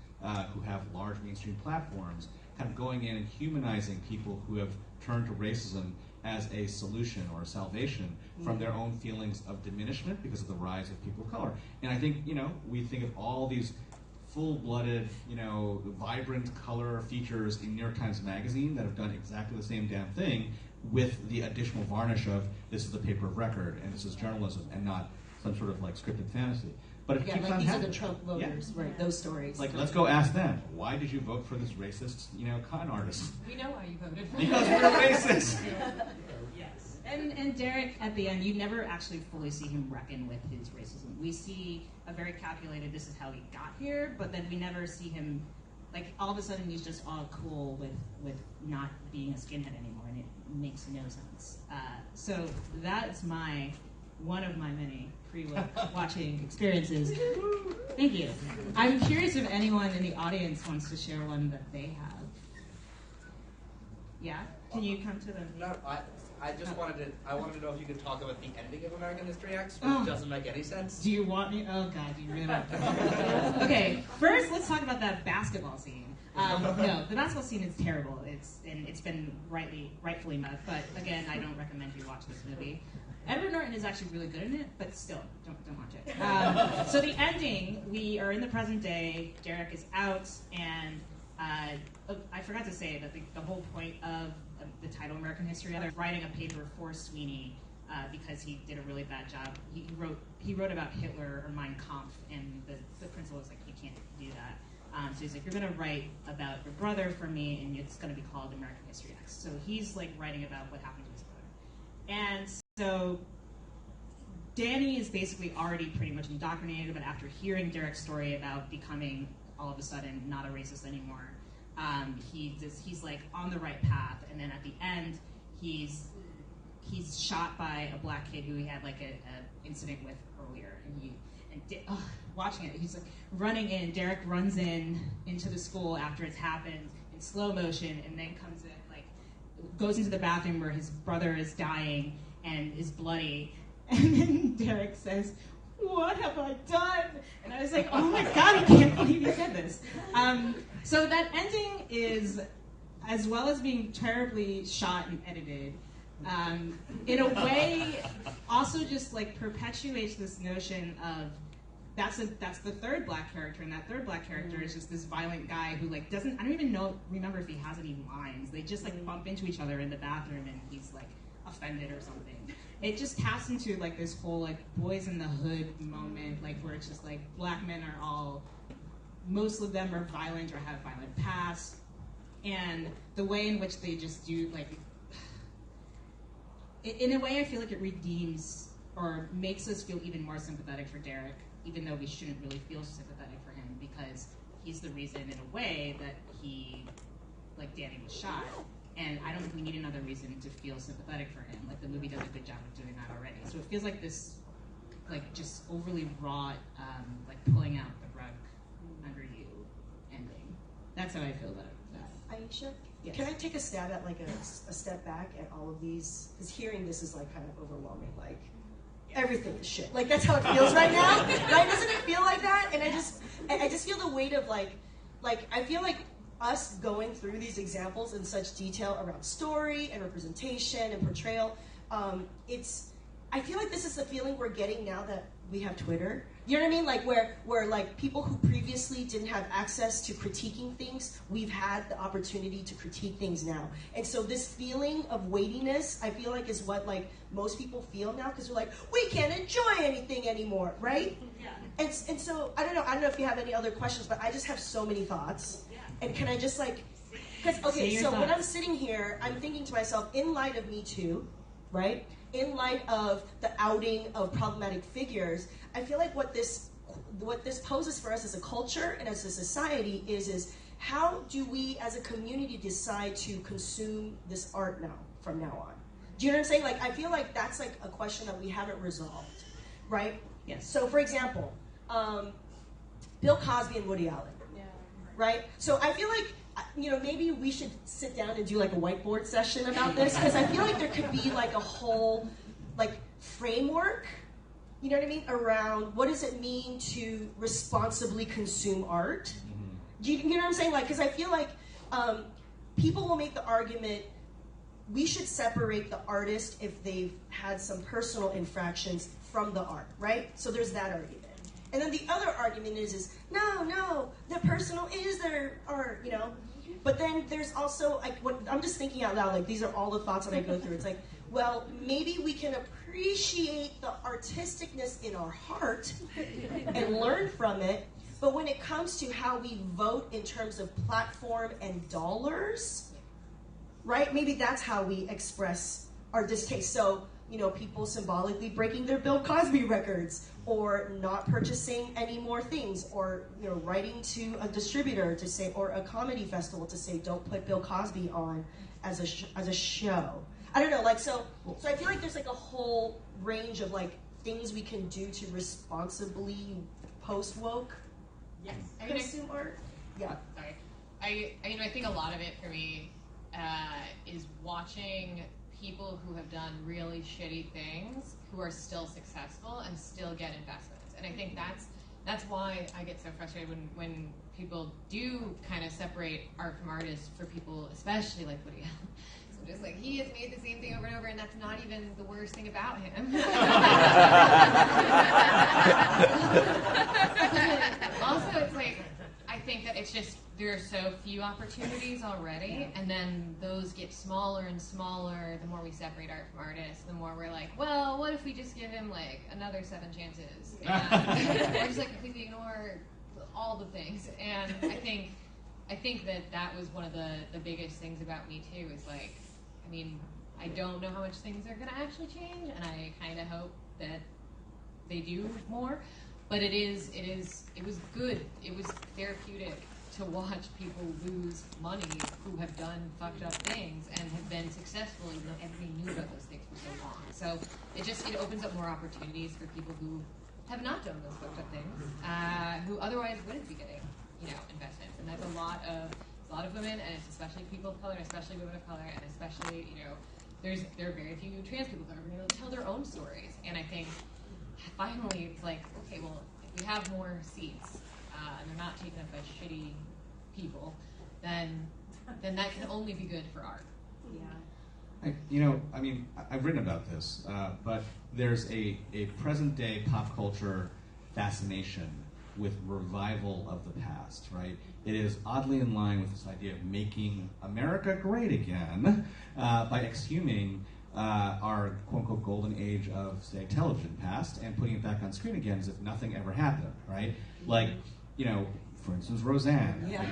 who have large mainstream platforms, kind of going in and humanizing people who have turned to racism as a solution or a salvation from their own feelings of diminishment because of the rise of people of color. And I think, we think of all these full-blooded, vibrant color features in New York Times Magazine that have done exactly the same damn thing with the additional varnish of this is the paper of record and this is journalism and not some sort of scripted fantasy. But it keeps on
these
happening.
are the Trump voters, right? Those stories.
Let's go ask them. Why did you vote for this racist, con artist?
We know why you voted for
Because we're racist.
Yes. And Derek, at the end, you never actually fully see him reckon with his racism. We see a very calculated, this is how he got here, but then we never see him, all of a sudden he's just all cool with not being a skinhead anymore, and it makes no sense. So that's one of my many watching experiences. Thank you. I'm curious if anyone in the audience wants to share one that they have. Yeah? Can you come to the...
No, I just wanted to know if you could talk about the ending of American History X, which doesn't make any sense.
Do you want me? Oh God, you really want to. Okay, first let's talk about that basketball scene. No, the basketball scene is terrible. It's been rightfully mad. But again, I don't recommend you watch this movie. Edward Norton is actually really good in it, but still, don't watch it. So the ending, we are in the present day. Derek is out, and I forgot to say that the whole point of the title American History, they're writing a paper for Sweeney because he did a really bad job. He wrote about Hitler or Mein Kampf, and the principal was like, you can't do that. So he's like, you're going to write about your brother for me, and it's going to be called American History X. So he's like writing about what happened to his brother. And so Danny is basically already pretty much indoctrinated, but after hearing Derek's story about becoming all of a sudden not a racist anymore, he's like on the right path. And then at the end, he's shot by a black kid who he had like an incident with earlier, watching it, he's like running in. Derek runs into the school after it's happened in slow motion, and then comes in, like, goes into the bathroom where his brother is dying and is bloody, and then Derek says, "What have I done?" And I was like, "Oh my God, I can't believe he said this." So that ending is, as well as being terribly shot and edited, in a way, also just like perpetuates this notion of that's the third black character, and that third black character is just this violent guy who like doesn't, I don't even remember if he has any lines. They just like bump into each other in the bathroom, and he's like offended or something. It just taps into like this whole like boys in the hood moment, like where it's just like black men are all, most of them are violent or have violent past, and the way in which they just do like, in a way I feel like it redeems or makes us feel even more sympathetic for Derek, even though we shouldn't really feel sympathetic for him because he's the reason in a way that like Danny was shot. And I don't think we need another reason to feel sympathetic for him. Like the movie does a good job of doing that already. So it feels like this, like just overly wrought, like pulling out the rug under you ending. That's how I feel about that.
Aisha,
yes.
Can I take a stab at like a step back at all of these? Because hearing this is like kind of overwhelming. Like everything is shit. Like that's how it feels right now, right? Doesn't it feel like that? And I just feel the weight of like I feel like us going through these examples in such detail around story and representation and portrayal. I feel like this is the feeling we're getting now that we have Twitter. You know what I mean? Like where like people who previously didn't have access to critiquing things, we've had the opportunity to critique things now. And so this feeling of weightiness, I feel like is what like most people feel now, because they're like, we can't enjoy anything anymore, right? Yeah. And so I don't know if you have any other questions, but I just have so many thoughts. Yeah. And can I just like, because okay, so when I'm sitting here, I'm thinking to myself, in light of Me Too, right? In light of the outing of problematic figures, I feel like what this poses for us as a culture and as a society is how do we as a community decide to consume this art from now on? Do you know what I'm saying? Like I feel like that's like a question that we haven't resolved, right?
Yes.
So for example, Bill Cosby and Woody Allen, right? So I feel like, you know, maybe we should sit down and do like a whiteboard session about this, because I feel like there could be like a whole like framework, you know what I mean, around what does it mean to responsibly consume art. Do you know what I'm saying? Like, because I feel like people will make the argument we should separate the artist if they've had some personal infractions from the art, right? So there's that argument. And then the other argument is no, the personal is their art, you know? But then there's also, like, I'm just thinking out loud, like, these are all the thoughts that I go through. It's like, well, maybe we can appreciate the artisticness in our heart and learn from it, but when it comes to how we vote in terms of platform and dollars, right? Maybe that's how we express our distaste. So, you know, people symbolically breaking their Bill Cosby records, or not purchasing any more things, or, you know, writing to a distributor to say, or a comedy festival to say, don't put Bill Cosby on as a show. I don't know, like, so I feel like there's like a whole range of like things we can do to responsibly post-woke consume art. Yeah.
Sorry. I think a lot of it for me, is watching people who have done really shitty things who are still successful and still get investments. And I think that's why I get so frustrated when people do kind of separate art from artists for people, especially like Woody Allen. So just like, he has made the same thing over and over, and that's not even the worst thing about him. Also, it's like, I think that it's just, there are so few opportunities already, and then those get smaller and smaller the more we separate art from artists, the more we're like, well, what if we just give him like another 7 chances? And or just like completely ignore all the things. And I think that was one of the biggest things about Me Too, is like, I mean, I don't know how much things are gonna actually change, and I kind of hope that they do more, but it was good, it was therapeutic to watch people lose money who have done fucked up things and have been successful even though everybody knew about those things for so long. So it opens up more opportunities for people who have not done those fucked up things, who otherwise wouldn't be getting, investments. And that's a lot of women, and it's especially people of color, and especially women of color, and especially, there are very few trans people that are going to tell their own stories. And I think finally it's like, okay, well, if we have more seats, and they're not taken up by shitty people, then that can only be good for art.
Yeah.
I've written about this, but there's a present-day pop culture fascination with revival of the past, right? It is oddly in line with this idea of making America great again by exhuming our quote-unquote golden age of, say, television past and putting it back on screen again as if nothing ever happened, right? Like, for instance, Roseanne.
Yeah.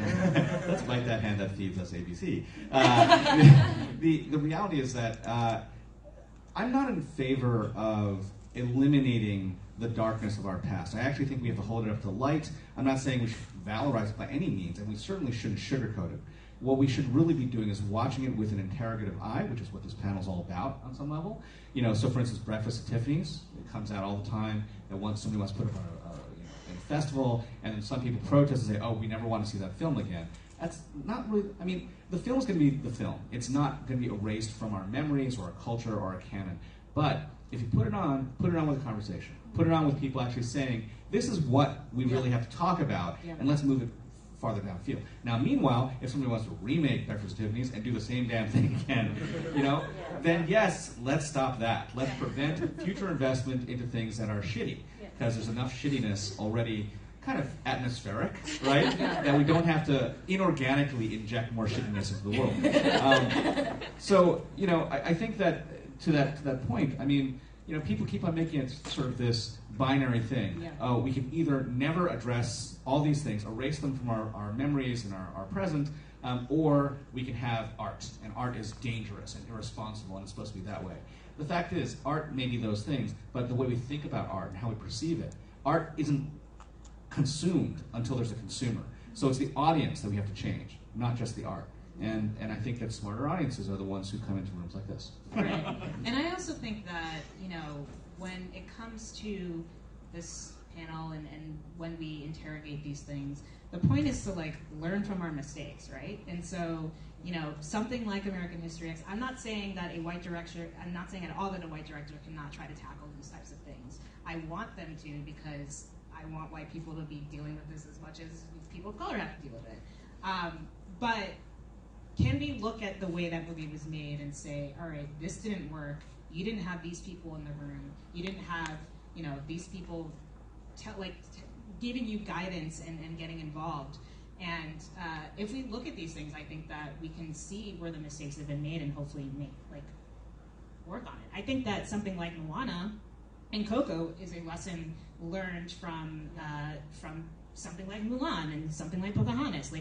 Let's bite that hand that feeds us ABC. The reality is that I'm not in favor of eliminating the darkness of our past. I actually think we have to hold it up to light. I'm not saying we should valorize it by any means, and we certainly shouldn't sugarcoat it. What we should really be doing is watching it with an interrogative eye, which is what this panel is all about on some level. So for instance, Breakfast at Tiffany's, it comes out all the time that once somebody wants to put up a festival, and then some people protest and say, oh, we never want to see that film again. That's not really, the film's going to be the film. It's not going to be erased from our memories or our culture or our canon. But if you put it on with a conversation. Put it on with people actually saying, this is what we really have to talk about, and let's move it farther downfield. Now, meanwhile, if somebody wants to remake Breakfast at Tiffany's and do the same damn thing again, then yes, let's stop that. Let's prevent future investment into things that are shitty, because there's enough shittiness already kind of atmospheric, right? That we don't have to inorganically inject more shittiness into the world. So, I think that to that point, people keep on making it sort of this binary thing.
Yeah.
Oh, we can either never address all these things, erase them from our memories and our present, or we can have art, and art is dangerous and irresponsible, and it's supposed to be that way. The fact is, art may be those things, but the way we think about art and how we perceive it, art isn't consumed until there's a consumer. So it's the audience that we have to change, not just the art. And I think that smarter audiences are the ones who come into rooms like this.
Right. And I also think that, when it comes to this panel and when we interrogate these things, the point is to learn from our mistakes, right? And so, something like American History X, I'm not saying at all that a white director cannot try to tackle these types of things. I want them to, because I want white people to be dealing with this as much as people of color have to deal with it. But can we look at the way that movie was made and say, all right, this didn't work. You didn't have these people in the room. You didn't have, these people giving you guidance and getting involved. And if we look at these things, I think that we can see where the mistakes have been made and hopefully work on it. I think that something like Moana and Coco is a lesson learned from something like Mulan and something like Pocahontas.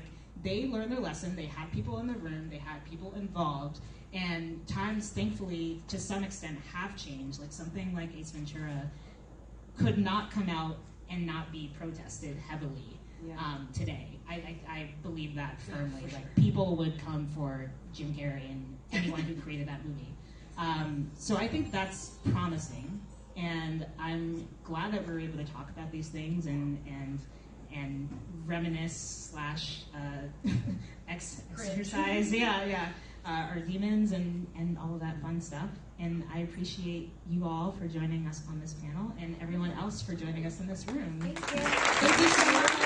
They learned their lesson, they had people in the room, they had people involved, and times, thankfully, to some extent, have changed. Something like Ace Ventura could not come out and not be protested heavily today. I believe that firmly. People would come for Jim Carrey and anyone who created that movie. So I think that's promising, and I'm glad that we're able to talk about these things and reminisce / exercise, our demons and all of that fun stuff. And I appreciate you all for joining us on this panel and everyone else for joining us in this room. Thank you so much.